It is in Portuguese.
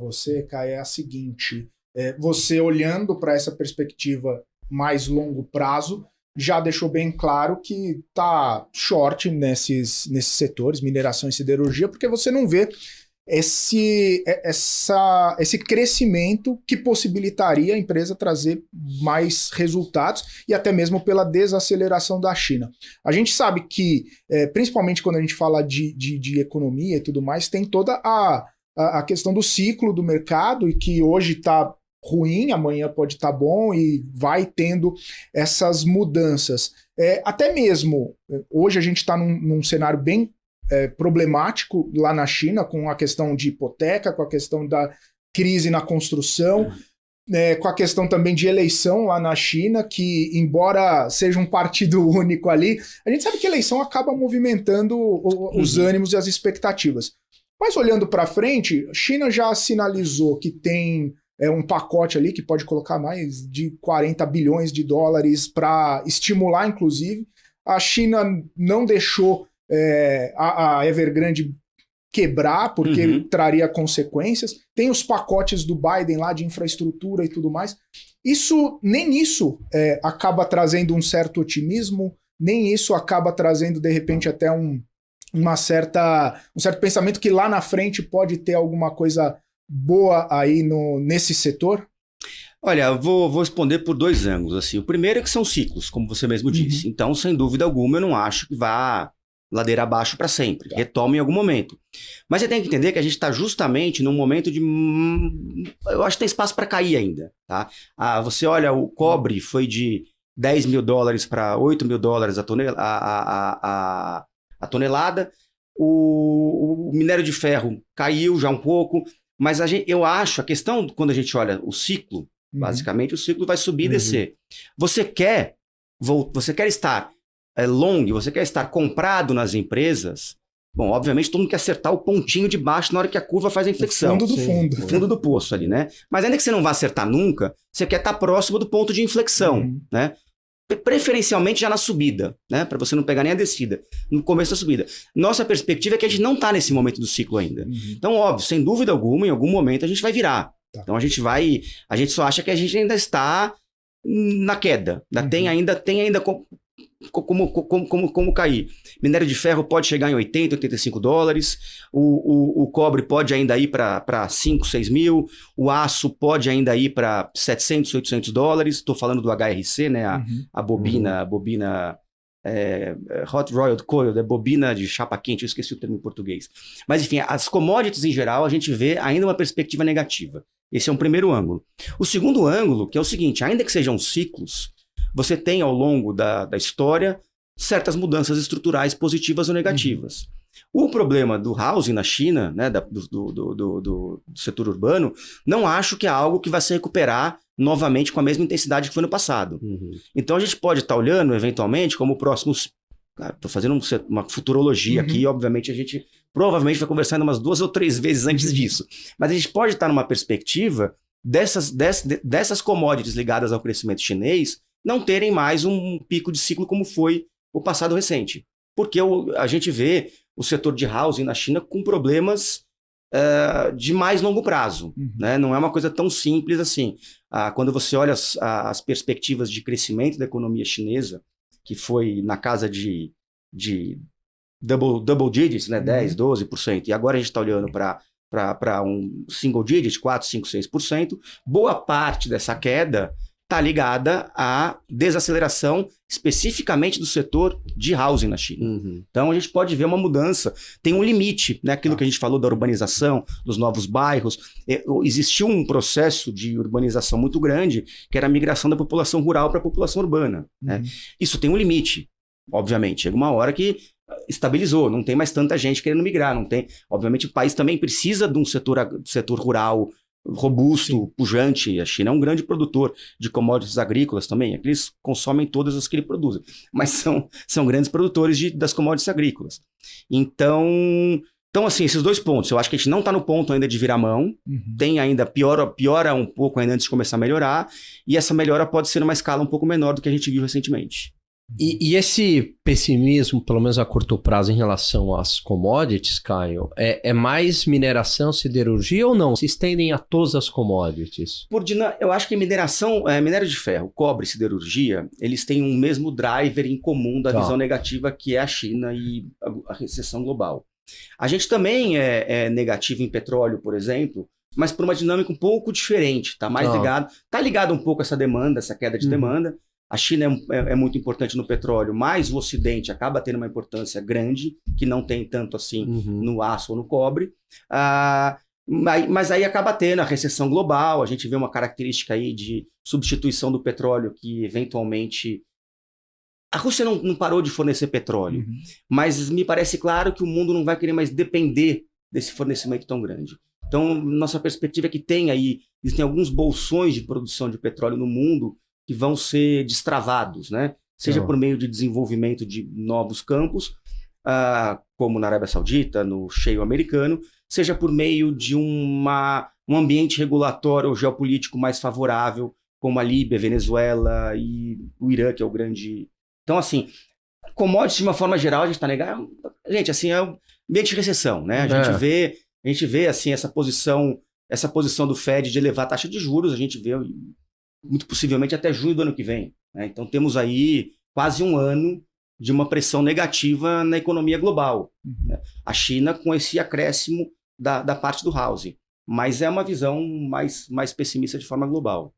você, Caio, é a seguinte: você olhando para essa perspectiva mais longo prazo, já deixou bem claro que tá short nesses setores, mineração e siderurgia, porque você não vê esse crescimento que possibilitaria a empresa trazer mais resultados e até mesmo pela desaceleração da China. A gente sabe que, principalmente quando a gente fala de economia e tudo mais, tem toda a questão do ciclo do mercado e que hoje está ruim, amanhã pode estar bom e vai tendo essas mudanças. Até mesmo, hoje a gente está num cenário bem problemático lá na China, com a questão de hipoteca, com a questão da crise na construção, com a questão também de eleição lá na China, que embora seja um partido único ali, a gente sabe que a eleição acaba movimentando os ânimos e as expectativas. Mas olhando para frente, a China já sinalizou que tem um pacote ali que pode colocar mais de 40 bilhões de dólares para estimular, inclusive. A China não deixou a Evergrande quebrar, porque traria consequências. Tem os pacotes do Biden lá de infraestrutura e tudo mais. Nem isso acaba trazendo um certo otimismo, nem isso acaba trazendo, de repente, até um certo pensamento que lá na frente pode ter alguma coisa boa aí nesse setor? Olha, eu vou responder por dois ângulos. Assim. O primeiro é que são ciclos, como você mesmo disse. Então, sem dúvida alguma, eu não acho que vá ladeira abaixo para sempre. Tá. Retoma em algum momento. Mas você tem que entender que a gente está justamente num momento de... Eu acho que tem espaço para cair ainda. Tá? Você olha, o cobre foi de 10 mil dólares para 8 mil dólares a tonelada. O minério de ferro caiu já um pouco. Mas eu acho, a questão, quando a gente olha o ciclo, basicamente o ciclo vai subir e descer. Você quer estar long, você quer estar comprado nas empresas, bom, obviamente todo mundo quer acertar o pontinho de baixo na hora que a curva faz a inflexão. O fundo do fundo. O fundo do poço ali, né? Mas ainda que você não vá acertar nunca, você quer estar próximo do ponto de inflexão, né? Preferencialmente já na subida, né? Para você não pegar nem a descida, no começo da subida. Nossa perspectiva é que a gente não está nesse momento do ciclo ainda. Então, óbvio, sem dúvida alguma, em algum momento a gente vai virar. Tá. Então a gente só acha que a gente ainda está na queda. Tem ainda como cair. Minério de ferro pode chegar em 80, 85 dólares, o cobre pode ainda ir para 5, 6 mil, o aço pode ainda ir para 700, 800 dólares, estou falando do HRC, né? A bobina Hot Rolled Coil, bobina de chapa quente, eu esqueci o termo em português. Mas enfim, as commodities em geral, a gente vê ainda uma perspectiva negativa. Esse é um primeiro ângulo. O segundo ângulo, que é o seguinte, ainda que sejam ciclos, você tem ao longo da história certas mudanças estruturais positivas ou negativas. O problema do housing na China, né, do setor urbano, não acho que é algo que vai se recuperar novamente com a mesma intensidade que foi no passado. Então a gente pode estar olhando eventualmente como próximos... Estou fazendo uma futurologia aqui, obviamente a gente provavelmente vai conversar ainda umas 2 ou 3 vezes antes disso. Mas a gente pode estar numa perspectiva dessas commodities ligadas ao crescimento chinês não terem mais um pico de ciclo como foi o passado recente. Porque a gente vê o setor de housing na China com problemas de mais longo prazo. Né? Não é uma coisa tão simples assim. Quando você olha as perspectivas de crescimento da economia chinesa, que foi na casa de double digits, né? 10%, 12%, e agora a gente está olhando para um single digit, 4%, 5%, 6%, boa parte dessa queda está ligada à desaceleração especificamente do setor de housing na China. Então a gente pode ver uma mudança, tem um limite, né? Aquilo que a gente falou da urbanização, dos novos bairros, existiu um processo de urbanização muito grande, que era a migração da população rural para a população urbana. Né? Isso tem um limite, obviamente, chega uma hora que estabilizou, não tem mais tanta gente querendo migrar, não tem. Obviamente o país também precisa de um setor rural robusto, pujante. A China é um grande produtor de commodities agrícolas também. Aqui eles consomem todas as que ele produzem, mas são grandes produtores das commodities agrícolas. Então, assim, esses dois pontos. Eu acho que a gente não está no ponto ainda de virar mão. Tem ainda, piora um pouco ainda antes de começar a melhorar. E essa melhora pode ser numa escala um pouco menor do que a gente viu recentemente. E esse pessimismo, pelo menos a curto prazo, em relação às commodities, Caio, é mais mineração, siderurgia ou não? Se estendem a todas as commodities? Eu acho que mineração, minério de ferro, cobre e siderurgia, eles têm um mesmo driver em comum da visão negativa, que é a China e a recessão global. A gente também é negativo em petróleo, por exemplo, mas por uma dinâmica um pouco diferente. Está ligado um pouco a essa demanda, essa queda de demanda. A China é muito importante no petróleo, mas o Ocidente acaba tendo uma importância grande, que não tem tanto assim no aço ou no cobre. Mas aí acaba tendo a recessão global, a gente vê uma característica aí de substituição do petróleo, que eventualmente... A Rússia não parou de fornecer petróleo, mas me parece claro que o mundo não vai querer mais depender desse fornecimento tão grande. Então, nossa perspectiva é que existem alguns bolsões de produção de petróleo no mundo que vão ser destravados, né? Seja por meio de desenvolvimento de novos campos, como na Arábia Saudita, no shale americano, seja por meio de um ambiente regulatório ou geopolítico mais favorável, como a Líbia, Venezuela e o Irã, que é o grande... Então, assim, commodities de uma forma geral, a gente está negando... Gente, assim, é um ambiente de recessão, né? A gente vê assim, essa posição do Fed de elevar a taxa de juros, a gente vê muito possivelmente até junho do ano que vem, né? Então temos aí quase um ano de uma pressão negativa na economia global, né? A China com esse acréscimo da parte do housing, mas é uma visão mais pessimista de forma global.